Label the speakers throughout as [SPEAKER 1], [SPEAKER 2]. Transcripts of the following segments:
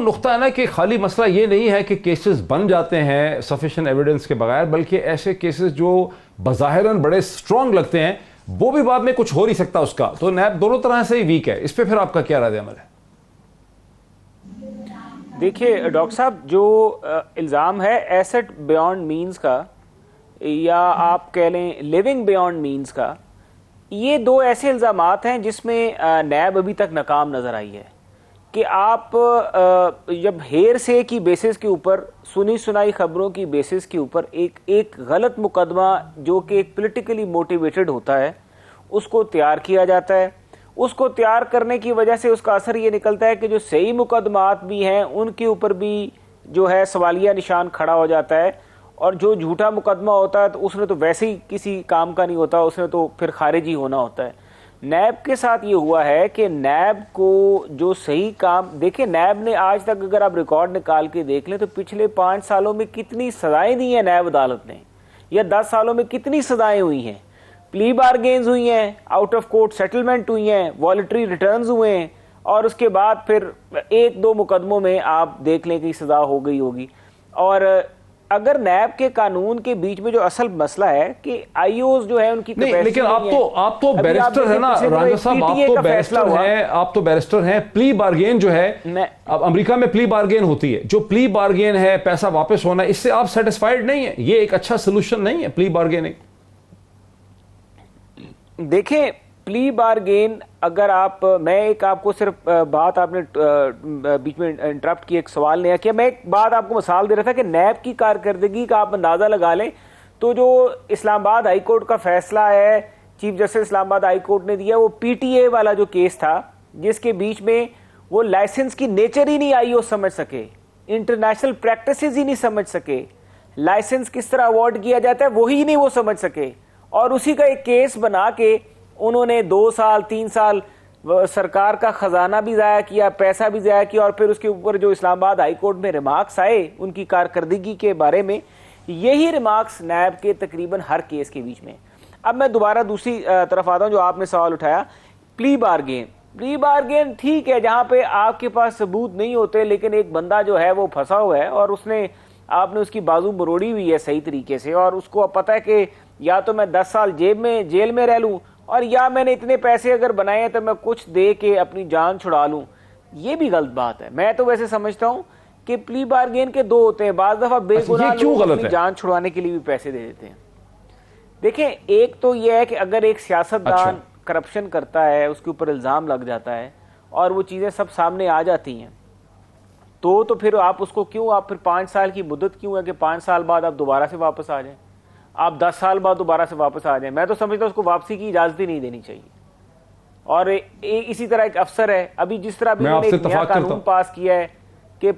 [SPEAKER 1] نقطہ ہے نا کہ خالی مسئلہ یہ نہیں ہے کہ کیسز بن جاتے ہیں سفیشینٹ ایویڈنس کے بغیر، بلکہ ایسے کیسز جو بظاہراً بڑے سٹرونگ لگتے ہیں وہ بھی بعد میں کچھ ہو نہیں سکتا اس کا. تو نیب دونوں طرح سے ہی ویک ہے. اس پہ پھر آپ کا کیا رد عمل ہے؟
[SPEAKER 2] دیکھیے ڈاکٹر صاحب، جو الزام ہے ایسٹ بیونڈ مینز کا، یا آپ کہہ لیں لیونگ بیونڈ مینز کا، یہ دو ایسے الزامات ہیں جس میں نیب ابھی تک ناکام نظر آئی ہے. کہ آپ جب ہیر سے کی بیسس کے اوپر، سنی سنائی خبروں کی بیسس کے اوپر ایک غلط مقدمہ جو کہ ایک پولیٹیکلی موٹیویٹڈ ہوتا ہے اس کو تیار کیا جاتا ہے، اس کو تیار کرنے کی وجہ سے اس کا اثر یہ نکلتا ہے کہ جو صحیح مقدمات بھی ہیں ان کے اوپر بھی جو ہے سوالیہ نشان کھڑا ہو جاتا ہے، اور جو جھوٹا مقدمہ ہوتا ہے تو اس نے تو ویسے ہی کسی کام کا نہیں ہوتا، اس نے تو پھر خارج ہی ہونا ہوتا ہے. نیب کے ساتھ یہ ہوا ہے کہ نیب کو جو صحیح کام، دیکھیں نیب نے آج تک اگر آپ ریکارڈ نکال کے دیکھ لیں تو پچھلے 5 سالوں میں کتنی سزائیں دی ہیں نیب عدالت نے، یا 10 سالوں میں کتنی سزائیں ہوئی ہیں. پلی بارگینز ہوئی ہیں، آؤٹ آف کورٹ سیٹلمنٹ ہوئی ہیں، والنٹری ریٹرنز ہوئے ہیں، اور اس کے بعد پھر 1-2 مقدموں میں آپ دیکھ لیں کہ سزا ہو گئی ہوگی. اور اگر نیب کے قانون کے بیچ میں جو اصل مسئلہ ہے کہ آئی اوز جو ہے ان کی
[SPEAKER 1] نہیں، لیکن آپ تو بیرسٹر ہیں نا رانجھا صاحب، آپ تو بیرسٹر ہیں. پلی بارگین جو ہے اب امریکہ میں پلی بارگین ہوتی ہے، جو پلی بارگین ہے پیسہ واپس ہونا، اس سے آپ سیٹسفائیڈ نہیں ہیں؟ یہ ایک اچھا سولوشن نہیں ہے پلی بارگیننگ؟
[SPEAKER 2] دیکھیں پلی بارگین، اگر میں ایک آپ کو صرف بات، آپ نے بیچ میں انٹرپٹ کی، ایک سوال نیا کیا، میں ایک بات آپ کو مثال دے رہا تھا کہ نیب کی کارکردگی کا آپ اندازہ لگا لیں تو جو اسلام آباد ہائی کورٹ کا فیصلہ ہے، چیف جسٹس اسلام آباد ہائی کورٹ نے دیا، وہ پی ٹی اے والا جو کیس تھا جس کے بیچ میں وہ لائسنس کی نیچر ہی نہیں آئی وہ سمجھ سکے، انٹرنیشنل پریکٹسز ہی نہیں سمجھ سکے، لائسنس کس طرح اوارڈ کیا جاتا ہے وہی نہیں وہ سمجھ سکے، اور اسی کا ایک کیس بنا کے انہوں نے 2 سال 3 سال سرکار کا خزانہ بھی ضائع کیا، پیسہ بھی ضائع کیا، اور پھر اس کے اوپر جو اسلام آباد ہائی کورٹ میں ریمارکس آئے ان کی کارکردگی کے بارے میں، یہی ریمارکس نیب کے تقریباً ہر کیس کے بیچ میں. اب میں دوبارہ دوسری طرف آتا ہوں جو آپ نے سوال اٹھایا، پلی بارگین ٹھیک ہے جہاں پہ آپ کے پاس ثبوت نہیں ہوتے، لیکن ایک بندہ جو ہے وہ پھنسا ہوا ہے اور آپ نے اس کی بازو مروڑی ہوئی ہے صحیح طریقے سے، اور اس کو پتہ ہے کہ یا تو میں 10 سال جیل میں رہ لوں، اور یا میں نے اتنے پیسے اگر بنائے ہیں تو میں کچھ دے کے اپنی جان چھڑا لوں. یہ بھی غلط بات ہے. میں تو ویسے سمجھتا ہوں کہ پلی بارگین کے 2 ہوتے ہیں، بعض دفعہ بے گناہ لوگ اپنی جان چھڑوانے کے لیے بھی پیسے دے دیتے ہیں. دیکھیں ایک تو یہ ہے کہ اگر ایک سیاستدان کرپشن کرتا ہے، اس کے اوپر الزام لگ جاتا ہے اور وہ چیزیں سب سامنے آ جاتی ہیں، تو پھر آپ اس کو کیوں، آپ پھر 5 سال کی مدت کیوں ہے کہ 5 سال بعد آپ دوبارہ سے واپس آ جائیں، آپ 10 سال بعد دوبارہ سے واپس آ جائیں؟ میں تو سمجھتا ہوں اس کو واپسی کی اجازت ہی نہیں دینی چاہیے. اور اسی طرح ایک افسر ہے، ابھی جس طرح انہوں نے ایک نیا قانون پاس کیا ہے کہ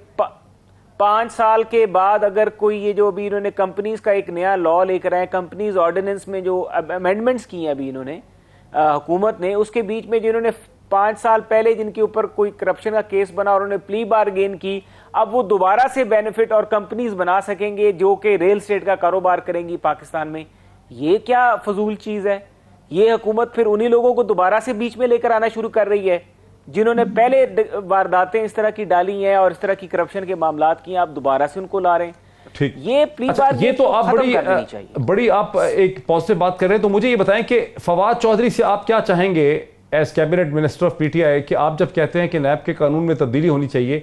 [SPEAKER 2] 5 سال کے بعد اگر کوئی، یہ جو ابھی انہوں نے کمپنیز کا ایک نیا لا لے کر آئے، کمپنیز آرڈیننس میں جو امینڈمنٹس کی ہیں ابھی انہوں نے حکومت نے، اس کے بیچ میں جنہوں نے 5 سال پہلے جن کے اوپر کوئی کرپشن کا کیس بنا اور انہوں نے پلی بارگین کی، اب وہ دوبارہ سے بینیفٹ اور کمپنیز بنا سکیں گے جو کہ ریل اسٹیٹ کا کاروبار کریں گی پاکستان میں. یہ کیا فضول چیز ہے؟ یہ حکومت پھر انہی لوگوں کو دوبارہ سے بیچ میں لے کر آنا شروع کر رہی ہے جنہوں نے پہلے وارداتیں اس طرح کی ڈالی ہیں اور اس طرح کی کرپشن کے معاملات کی ہیں، آپ دوبارہ سے ان کو لا رہے ہیں.
[SPEAKER 1] ٹھیک،
[SPEAKER 2] یہ پلی بارگین
[SPEAKER 1] یہ تو آپ بڑی آپ ایک پازیٹیو بات کر رہے ہیں. تو مجھے یہ بتائیں کہ فواد چودھری سے آپ کیا چاہیں گے as cabinet minister of P T I, کہ آپ جب کہتے ہیں کہ نیب کے قانون میں تبدیلی ہونی چاہیے،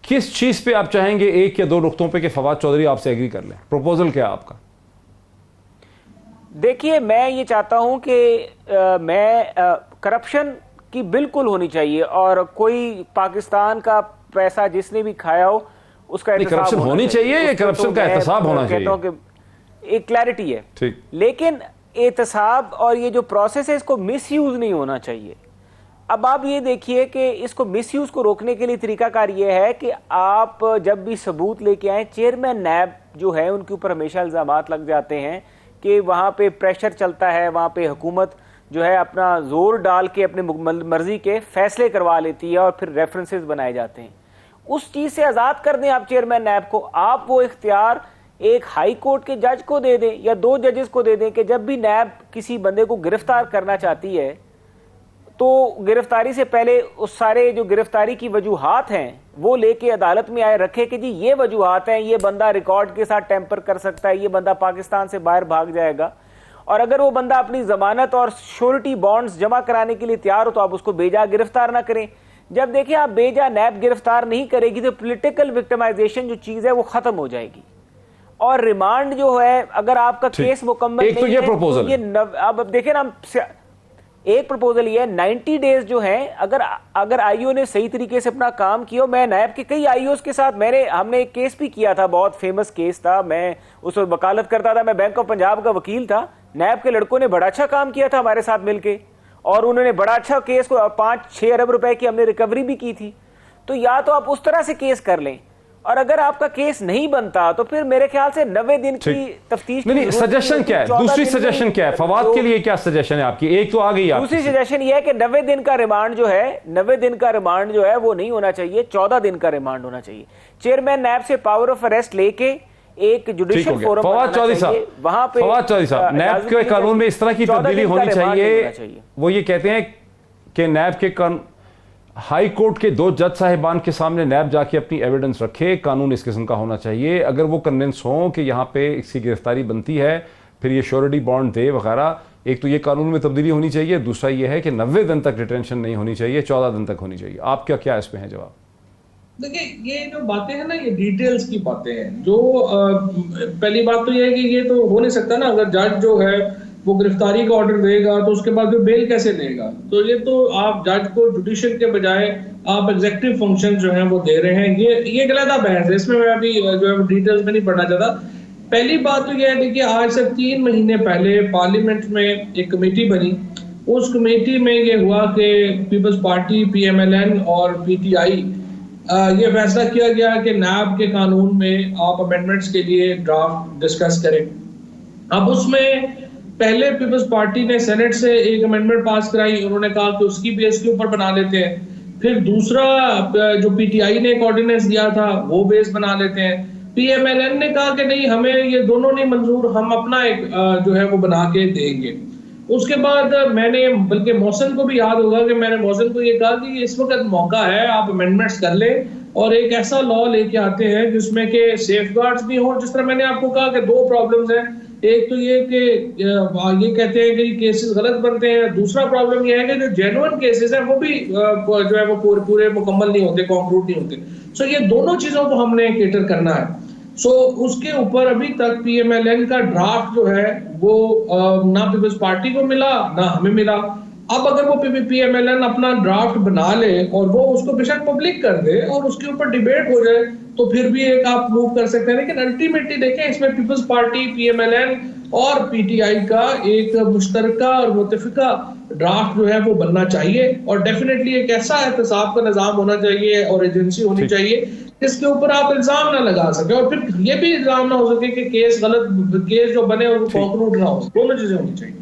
[SPEAKER 1] کس چیز پہ آپ چاہیں گے 1 یا 2 نقطوں پہ کہ فواد چودھری آپ سے ایگری کر لیں؟ پروپوزل کیا آپ کا؟
[SPEAKER 2] دیکھیے میں یہ چاہتا ہوں کہ میں کرپشن کی بالکل ہونی چاہیے، اور کوئی پاکستان کا پیسہ جس نے بھی کھایا ہو اس کا احتساب
[SPEAKER 1] کرپشن ہونی چاہیے یا کرپشن کا احتساب ہونا چاہیے؟
[SPEAKER 2] کہتا ہوں کہ ایک کلیئرٹی ہے،
[SPEAKER 1] ٹھیک، لیکن
[SPEAKER 2] احتساب اور یہ جو پروسیس ہے اس کو مس یوز نہیں ہونا چاہیے. اب آپ یہ دیکھیے کہ اس کو مس یوز کو روکنے کے لیے طریقہ کار یہ ہے کہ آپ جب بھی ثبوت لے کے آئیں، چیئرمین نیب جو ہے ان کے اوپر ہمیشہ الزامات لگ جاتے ہیں کہ وہاں پہ پریشر چلتا ہے، وہاں پہ حکومت جو ہے اپنا زور ڈال کے اپنے مرضی کے فیصلے کروا لیتی ہے اور پھر ریفرنسز بنائے جاتے ہیں. اس چیز سے آزاد کر دیں آپ چیئرمین نیب کو. آپ وہ اختیار ایک ہائی کورٹ کے جج کو دے دیں یا 2 ججز کو دے دیں کہ جب بھی نیب کسی بندے کو گرفتار کرنا چاہتی ہے تو گرفتاری سے پہلے اس سارے جو گرفتاری کی وجوہات ہیں وہ لے کے عدالت میں آئے رکھے کہ جی یہ وجوہات ہیں, یہ بندہ ریکارڈ کے ساتھ ٹیمپر کر سکتا ہے, یہ بندہ پاکستان سے باہر بھاگ جائے گا, اور اگر وہ بندہ اپنی ضمانت اور شیورٹی بانڈز جمع کرانے کے لیے تیار ہو تو آپ اس کو بیجا گرفتار نہ کریں. جب دیکھیں آپ بیجا نیب گرفتار نہیں کرے گی تو پولیٹیکل وکٹمائزیشن جو چیز ہے وہ ختم ہو جائے گی, اور ریمانڈ جو ہے اگر آپ کا کیس مکمل
[SPEAKER 1] ایک تو یہ پروپوزل
[SPEAKER 2] اب دیکھیں نا, ایک پروپوزل یہ ہے 90 ڈیز جو ہیں اگر آئی او نے صحیح طریقے سے اپنا کام کیا. میں نیب کے کئی آئی اوز کے ساتھ ہم نے ایک کیس بھی کیا تھا, بہت فیمس کیس تھا, میں اس وقت وکالت کرتا تھا, میں بینک آف پنجاب کا وکیل تھا. نیب کے لڑکوں نے بڑا اچھا کام کیا تھا ہمارے ساتھ مل کے, اور انہوں نے بڑا اچھا کیس کو 5-6 ارب روپے کی ہم نے ریکوری بھی کی تھی. تو یا تو آپ اس طرح سے کیس کر لیں, اور اگر آپ کا کیس نہیں بنتا تو پھر میرے خیال سے 90 دن کی تفتیش.
[SPEAKER 1] نہیں, سجیشن کیا ہے, دوسری سجیشن کیا ہے فواد کے لیے, کیا سجیشن ہے آپ کی؟ ایک تو آ گئی,
[SPEAKER 2] دوسری سجیشن یہ ہے کہ 90 دن کا ریمانڈ جو ہے 90 دن کا ریمانڈ جو ہے وہ نہیں ہونا چاہیے, 14 دن کا ریمانڈ ہونا چاہیے. چیئرمین نیب سے پاور آف اریسٹ لے کے ایک جوڈیشل فورم
[SPEAKER 1] فواد چودھری صاحب, نیب کے قانون میں اس طرح کی تبدیلی ہونی چاہیے. وہ یہ کہتے ہیں کہ نیب کے ہائی کورٹ کے 2 جج صاحبان کے سامنے نیب جا کے اپنی ایویڈنس رکھے, قانون اس قسم کا ہونا چاہیے. اگر وہ کنونس ہوں کہ یہاں پہ اس کی گرفتاری بنتی ہے, پھر یہ شیورٹی بانڈ دے وغیرہ. ایک تو یہ قانون میں تبدیلی ہونی چاہیے, دوسرا یہ ہے کہ 90 دن تک ڈیٹینشن نہیں ہونی چاہیے, 14 دن تک ہونی چاہیے. آپ کیا اس پہ ہیں جواب؟
[SPEAKER 3] دیکھیں یہ جو باتیں ہیں نا, یہ ڈیٹیلز کی باتیں ہیں. جو پہلی بات تو یہ ہے کہ یہ تو ہو نہیں سکتا نا, اگر جج جو ہے وہ گرفتاری کا آرڈر دے گا تو اس کے بعد پھر بیل کیسے دے گا؟ تو یہ تو آپ جج کو جوڈیشل کے بجائے آپ ایگزیکٹو فنکشن جو ہیں وہ دے رہے ہیں. یہ ایک علیحدہ بحث ہے, اس میں ابھی جو ہے ڈیٹیلز میں نہیں پڑھنا چاہتا. پہلی بات تو یہ ہے کہ آج سے 3 مہینے پہلے پارلیمنٹ میں ایک کمیٹی بنی. اس کمیٹی میں یہ ہوا کہ پیپلز پارٹی, PMLN اور PTI یہ فیصلہ کیا گیا کہ نیب کے قانون میں آپ امینڈمنٹس کے لیے ڈرافٹ ڈسکس کریں. اب اس میں پہلے پیپلز پارٹی نے سینٹ سے ایک امینڈمنٹ پاس کرائی, انہوں نے کہا کہ اس کی بیس کے اوپر بنا لیتے ہیں. پھر دوسرا جو PTI نے ایک آرڈیننس دیا تھا وہ بیس بنا لیتے ہیں. PMLN نے کہا کہ نہیں, ہمیں یہ دونوں نہیں منظور, ہم اپنا ایک جو ہے وہ بنا کے دیں گے. اس کے بعد میں نے, بلکہ محسن کو بھی یاد ہوگا کہ میں نے محسن کو یہ کہا کہ اس وقت موقع ہے, آپ امینڈمنٹس کر لیں اور ایک ایسا لا لے کے آتے ہیں جس میں کہ سیف گارڈز بھی ہوں. جس طرح میں نے آپ کو کہا کہ 2 پرابلمز ہیں, ایک تو یہ کہ یہ کہتے ہیں کہ کیسز غلط بنتے ہیں, دوسرا پرابلم یہ ہے کہ جو جینوئن کیسز ہیں وہ بھی جو ہے وہ پورے مکمل نہیں ہوتے, کانکروٹ نہیں ہوتے. سو یہ دونوں چیزوں کو ہم نے کیٹر کرنا ہے. سو اس کے اوپر ابھی تک PMLN کا ڈرافٹ جو ہے وہ نہ پیپلز پارٹی کو ملا نہ ہمیں ملا. اب اگر وہ PMLN اپنا ڈرافٹ بنا لے اور وہ اس کو بے شک پبلک کر دے اور اس کے اوپر ڈیبیٹ ہو جائے تو پھر بھی ایک آپ موو کر سکتے ہیں. لیکن الٹیمیٹلی دیکھیں اس میں پیپلز پارٹی, PMLN اور PTI کا ایک مشترکہ اور متفقہ ڈرافٹ جو ہے وہ بننا چاہیے, اور ڈیفینیٹلی ایک ایسا احتساب کا نظام ہونا چاہیے اور ایجنسی ہونی چاہیے جس کے اوپر آپ الزام نہ لگا سکے, اور پھر یہ بھی الزام نہ ہو سکے کہ کیس غلط, کیس جو بنے وہ کنکلوڈ نہ ہو. دونوں چیزیں ہونی چاہیے.